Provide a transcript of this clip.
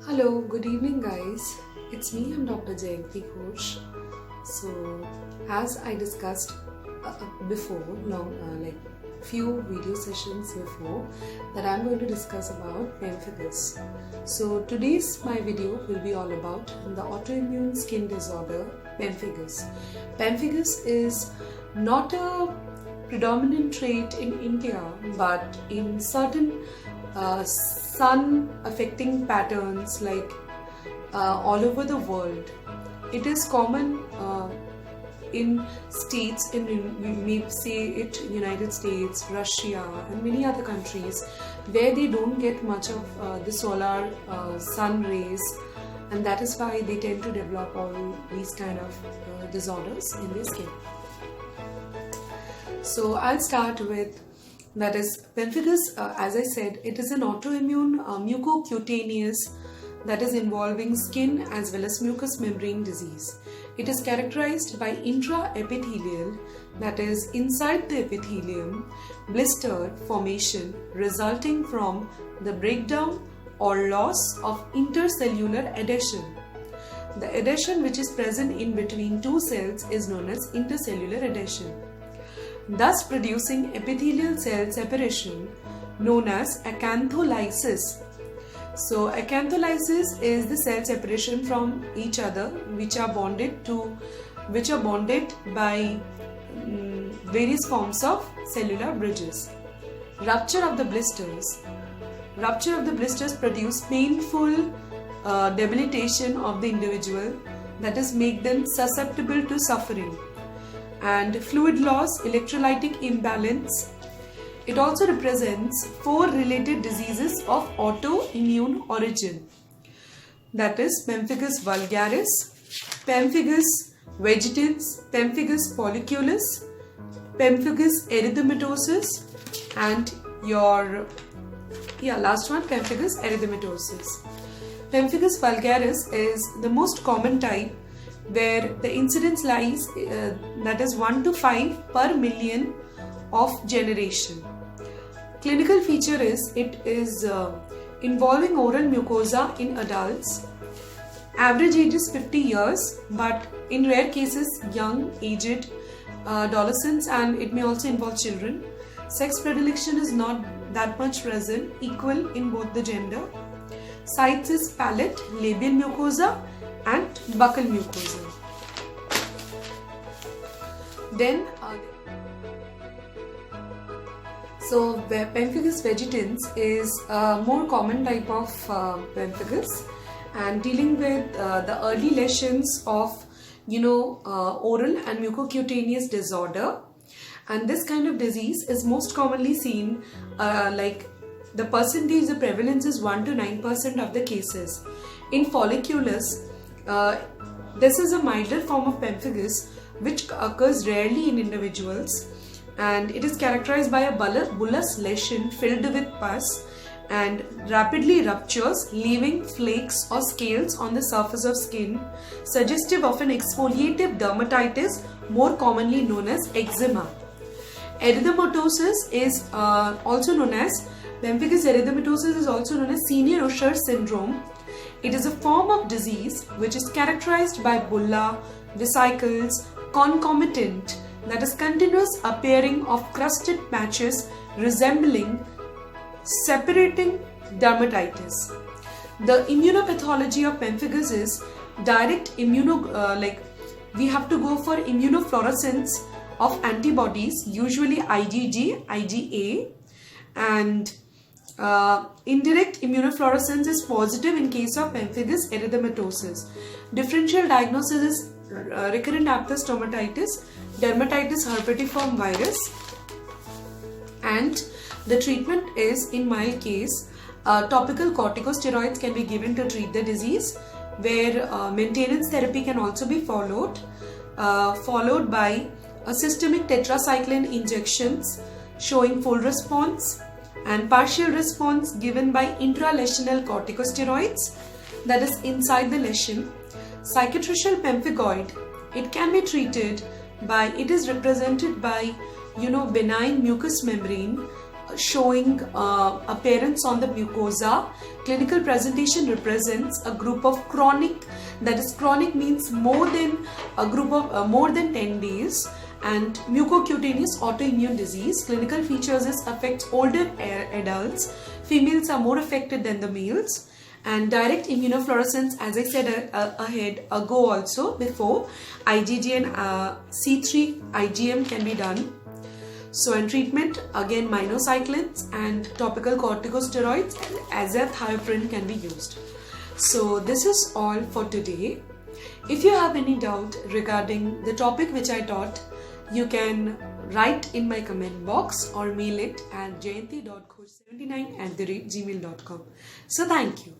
Hello, good evening, guys. It's me, I'm Dr. Jayanti Ghosh. So, as I discussed before, like few video sessions before, that I'm going to discuss about pemphigus. So, today's my video will be all about the autoimmune skin disorder pemphigus. Pemphigus is not a predominant trait in India, but in certain sun affecting patterns like all over the world. It is common in states, we may say it United States, Russia and many other countries where they don't get much of the solar sun rays, and that is why they tend to develop all these kind of disorders in their skin. So I'll start with, that is pemphigus. As I said, it is an autoimmune mucocutaneous, that is involving skin as well as mucous membrane disease. It is characterized by intraepithelial, that is inside the epithelium, blister formation resulting from the breakdown or loss of intercellular adhesion. The adhesion which is present in between two cells is known as intercellular adhesion, thus producing epithelial cell separation known as acantholysis. So acantholysis is the cell separation from each other which are bonded by various forms of cellular bridges. Rupture of the blisters produce painful debilitation of the individual, that is make them susceptible to suffering, and fluid loss, electrolytic imbalance. It also represents 4 related diseases of autoimmune origin, that is pemphigus vulgaris, pemphigus vegetans, pemphigus folliculis, pemphigus erythematosus, and last one, pemphigus erythematosus. Pemphigus vulgaris is the most common type, where the incidence lies that is 1 to 5 per million of generation. Clinical feature is it is involving oral mucosa in adults. Average age is 50 years, but in rare cases young, aged, adolescents, and it may also involve children. Sex predilection is not that much present, equal in both the gender. Sites is palate, labial mucosa and buccal mucosa. Then so pemphigus vegetans is a more common type of pemphigus, and dealing with the early lesions of oral and mucocutaneous disorder. And this kind of disease is most commonly seen like the percentage, the prevalence is 1 to 9% of the cases. In folliculus, this is a milder form of pemphigus which occurs rarely in individuals, and it is characterized by a bullous lesion filled with pus and rapidly ruptures, leaving flakes or scales on the surface of skin, suggestive of an exfoliative dermatitis, more commonly known as eczema. Erythematosus is also known as pemphigus erythematosus is also known as senior Usher syndrome. It is a form of disease which is characterized by bulla, vesicles, concomitant, that is continuous appearing of crusted patches resembling separating dermatitis. The immunopathology of pemphigus is direct we have to go for immunofluorescence of antibodies, usually IgG, IgA, and indirect immunofluorescence is positive in case of pemphigus erythematosus. Differential diagnosis is recurrent aphthous stomatitis, dermatitis herpetiform virus, and the treatment is, in mild case, topical corticosteroids can be given to treat the disease, where maintenance therapy can also be followed by a systemic tetracycline injections showing full response and partial response given by intralesional corticosteroids, that is inside the lesion. Cicatricial pemphigoid, it can be treated by, it is represented by benign mucous membrane showing appearance on the mucosa. Clinical presentation represents a group of chronic, that is chronic means more than a group of more than 10 days, and mucocutaneous autoimmune disease. Clinical features is affects older adults. Females are more affected than the males. And direct immunofluorescence, as I said ago also before, IgG and C3 IgM can be done. So in treatment, again minocyclines and topical corticosteroids as a thiopurine can be used. So this is all for today. If you have any doubt regarding the topic which I taught, you can write in my comment box or mail it at jayanti.ghosh79@gmail.com. So thank you.